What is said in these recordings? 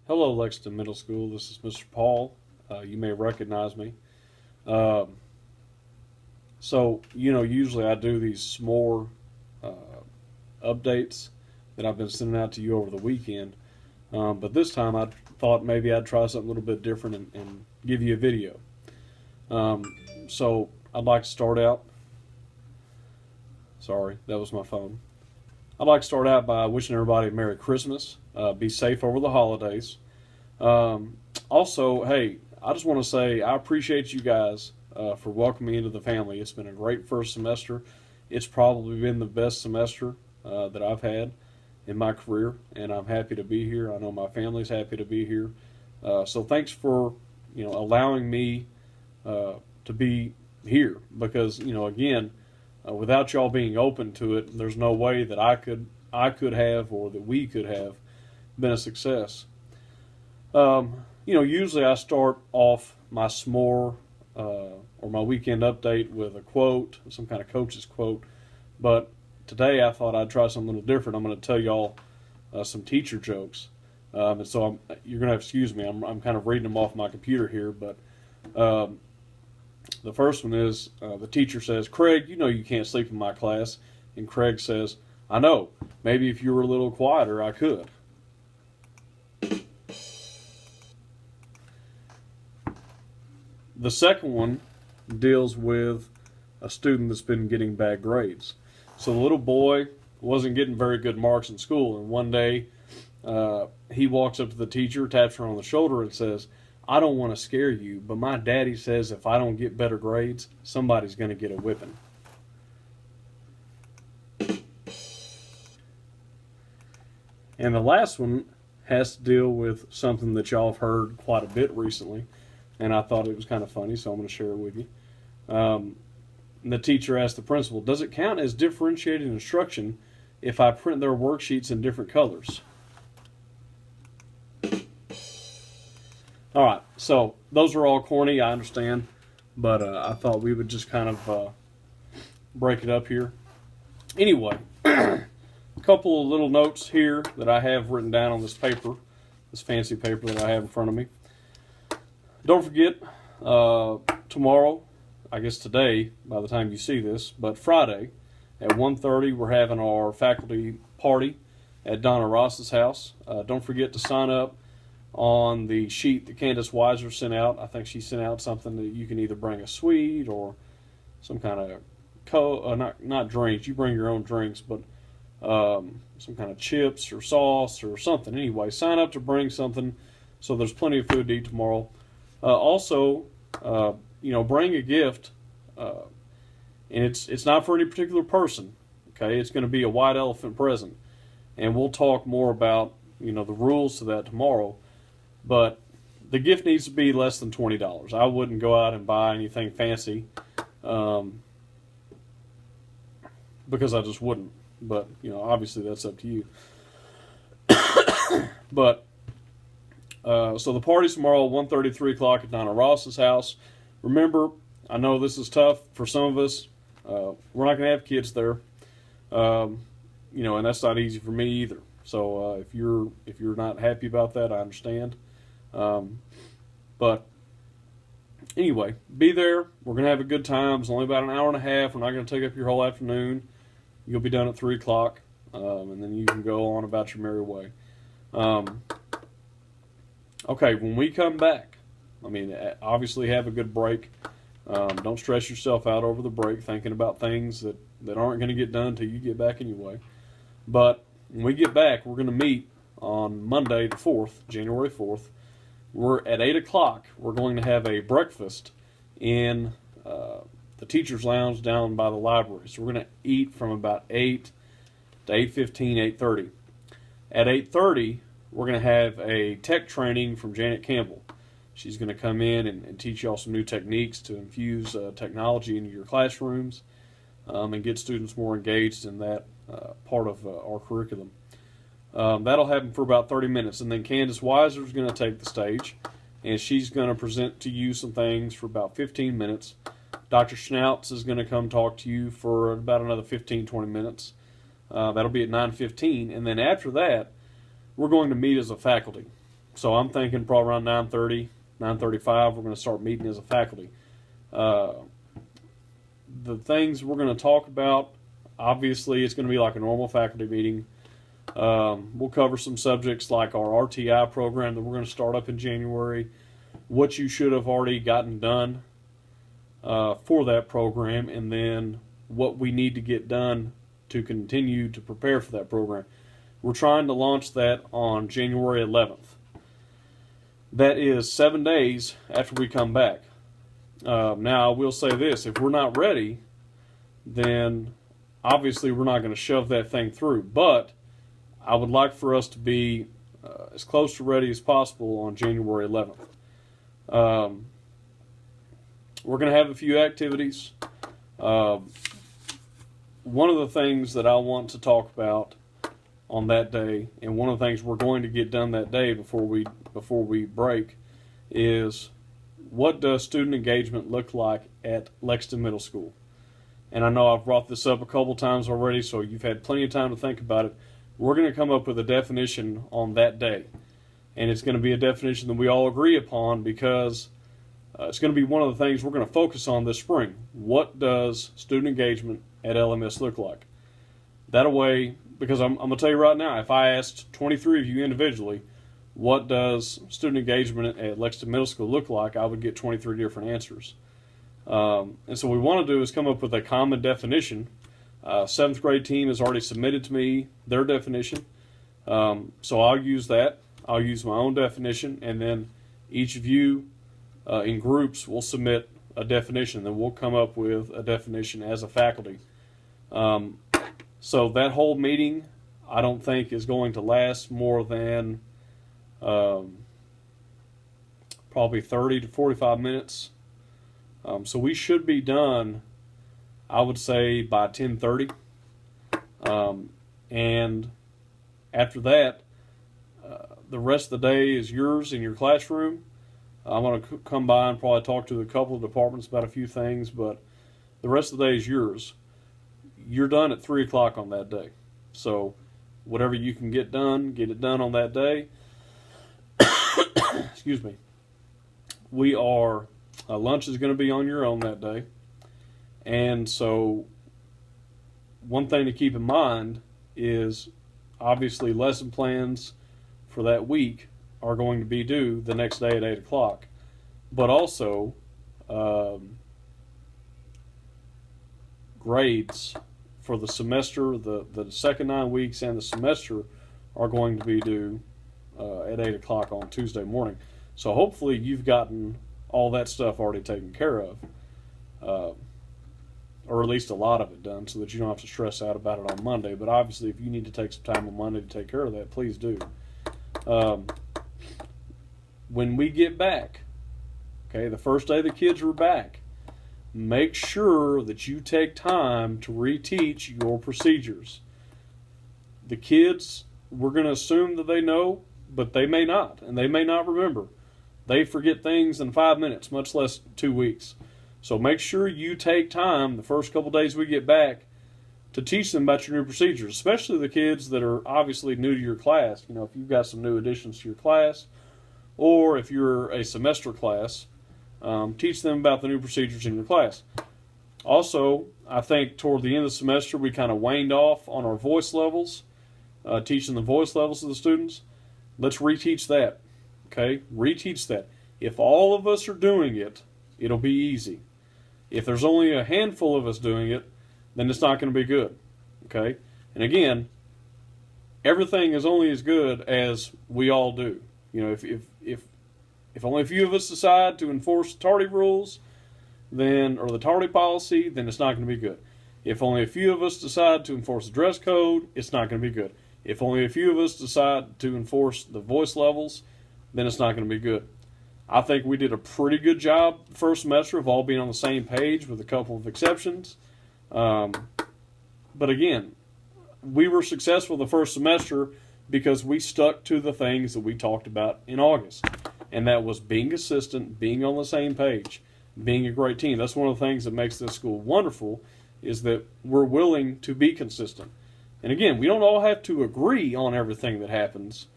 Hello, Lexington Middle School. This is Mr. Paul. You may recognize me. Um, usually I do these small uh, updates that I've been sending out to you over the weekend. But this time I thought maybe I'd try something a little bit different and give you a video. So I'd like to start out. Sorry, that was my phone. I'd like to start out by wishing everybody a Merry Christmas. Be safe over the holidays. Also, hey, I just want to say I appreciate you guys for welcoming me into the family. It's been a great first semester. It's probably been the best semester that I've had in my career, and I'm happy to be here. I know my family's happy to be here. So thanks for allowing me to be here because again, without y'all being open to it, there's no way that I could have or that we could have been a success. Usually I start off my s'more or my weekend update with a quote, some kind of coach's quote, but today I thought I'd try something a little different. I'm going to tell y'all some teacher jokes, and so you're going to excuse me. I'm kind of reading them off my computer here, but the first one is the teacher says, "Craig, you know you can't sleep in my class," and Craig says, "I know. Maybe if you were a little quieter, I could." The second one deals with a student that's been getting bad grades. So the little boy wasn't getting very good marks in school, and one day he walks up to the teacher, taps her on the shoulder, and says, "I don't want to scare you, but my daddy says if I don't get better grades, somebody's going to get a whipping." And the last one has to deal with something that y'all have heard quite a bit recently, and I thought it was kind of funny, so I'm going to share it with you. The teacher asked the principal, "Does it count as differentiated instruction if I print their worksheets in different colors?" All right, so those are all corny, I understand, but I thought we would just kind of break it up here. Anyway, a couple of little notes here that I have written down on this paper, this fancy paper that I have in front of me. Don't forget, tomorrow, I guess today, by the time you see this, but Friday at 1:30, we're having our faculty party at Donna Ross's house. Don't forget to sign up on the sheet that Candace Weiser sent out. I think she sent out something that you can either bring a sweet or some kind of not drinks. You bring your own drinks, but some kind of chips or sauce or something. Anyway, sign up to bring something so there's plenty of food to eat tomorrow. Also, bring a gift, and it's not for any particular person. Okay, it's going to be a white elephant present, and we'll talk more about the rules to that tomorrow. But the gift needs to be less than $20. I wouldn't go out and buy anything fancy, because I just wouldn't. But obviously that's up to you. But so the party's tomorrow, 1:30, 3 o'clock at Donna Ross's house. Remember, I know this is tough for some of us. We're not going to have kids there, and that's not easy for me either. So if you're not happy about that, I understand. But anyway, be there. We're going to have a good time. It's only about an hour and a half. We're not going to take up your whole afternoon. You'll be done at 3 o'clock, and then you can go on about your merry way. Okay, when we come back, obviously have a good break. Don't stress yourself out over the break thinking about things that aren't going to get done until you get back anyway. But when we get back, we're going to meet on Monday the 4th, January 4th. We're at 8 o'clock. We're going to have a breakfast in the teacher's lounge down by the library. So we're going to eat from about 8 to 8:15, 8:30. At 8:30, we're going to have a tech training from Janet Campbell. She's going to come in and teach y'all some new techniques to infuse technology into your classrooms and get students more engaged in that part of our curriculum. That'll happen for about 30 minutes, and then Candace Weiser is going to take the stage, and she's going to present to you some things for about 15 minutes. Dr. Schnautz is going to come talk to you for about another 15, 20 minutes. That'll be at 9:15, and then after that, we're going to meet as a faculty. So I'm thinking probably around 9:30, 9:35, we're going to start meeting as a faculty. Uh, the things we're going to talk about, obviously, it's going to be like a normal faculty meeting. We'll cover some subjects like our RTI program that we're going to start up in January, what you should have already gotten done for that program, and then what we need to get done to continue to prepare for that program. We're trying to launch that on January 11th. That is 7 days after we come back. Now, I will say this, if we're not ready, then obviously we're not going to shove that thing through, but I would like for us to be as close to ready as possible on January 11th. We're going to have a few activities. One of the things that I want to talk about on that day, and one of the things we're going to get done that day before we break, is what does student engagement look like at Lexington Middle School? And I know I've brought this up a couple times already, so you've had plenty of time to think about it. We're going to come up with a definition on that day. And it's going to be a definition that we all agree upon, because it's going to be one of the things we're going to focus on this spring. What does student engagement at LMS look like? That way, because I'm going to tell you right now, if I asked 23 of you individually, what does student engagement at Lexington Middle School look like, I would get 23 different answers. And so what we want to do is come up with a common definition. 7th grade team has already submitted to me their definition. So I'll use that. I'll use my own definition, and then each of you in groups will submit a definition. Then we'll come up with a definition as a faculty. So that whole meeting, I don't think is going to last more than probably 30 to 45 minutes. So we should be done, I would say, by 10:30. And after that, the rest of the day is yours in your classroom. I'm going to come by and probably talk to a couple of departments about a few things, but the rest of the day is yours. You're done at 3 o'clock on that day. So whatever you can get it done on that day. Excuse me. Lunch is going to be on your own that day. And so one thing to keep in mind is obviously lesson plans for that week are going to be due the next day at 8 o'clock. But also, grades for the semester, the second 9 weeks and the semester are going to be due at 8 o'clock on Tuesday morning. So hopefully you've gotten all that stuff already taken care of, or at least a lot of it done, so that you don't have to stress out about it on Monday. But obviously, if you need to take some time on Monday to take care of that, please do. When we get back, okay, the first day the kids are back, make sure that you take time to reteach your procedures. The kids, we're going to assume that they know, but they may not, and they may not remember. They forget things in 5 minutes, much less 2 weeks. So make sure you take time the first couple days we get back to teach them about your new procedures, especially the kids that are obviously new to your class. You know, if you've got some new additions to your class, or if you're a semester class, teach them about the new procedures in your class. Also, I think toward the end of the semester, we kind of waned off on our voice levels, teaching the voice levels of the students. Let's reteach that. Okay, reteach that. If all of us are doing it, it'll be easy. If there's only a handful of us doing it, then it's not going to be good. Okay, and again, everything is only as good as we all do. You know, if only a few of us decide to enforce tardy rules, or the tardy policy, then it's not going to be good. If only a few of us decide to enforce the dress code, it's not going to be good. If only a few of us decide to enforce the voice levels, then it's not going to be good. I think we did a pretty good job the first semester of all being on the same page, with a couple of exceptions. But again, we were successful the first semester because we stuck to the things that we talked about in August. And that was being consistent, being on the same page, being a great team. That's one of the things that makes this school wonderful, is that we're willing to be consistent. And again, we don't all have to agree on everything that happens,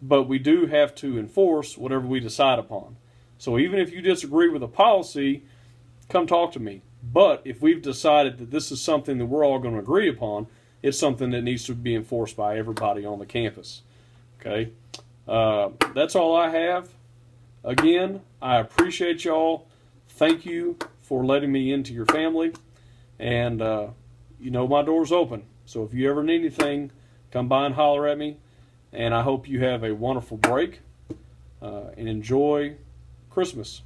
but we do have to enforce whatever we decide upon. So even if you disagree with a policy, come talk to me. But if we've decided that this is something that we're all going to agree upon, it's something that needs to be enforced by everybody on the campus. Okay? That's all I have. Again, I appreciate y'all. Thank you for letting me into your family. And, my door's open. So if you ever need anything, come by and holler at me. And I hope you have a wonderful break and enjoy Christmas.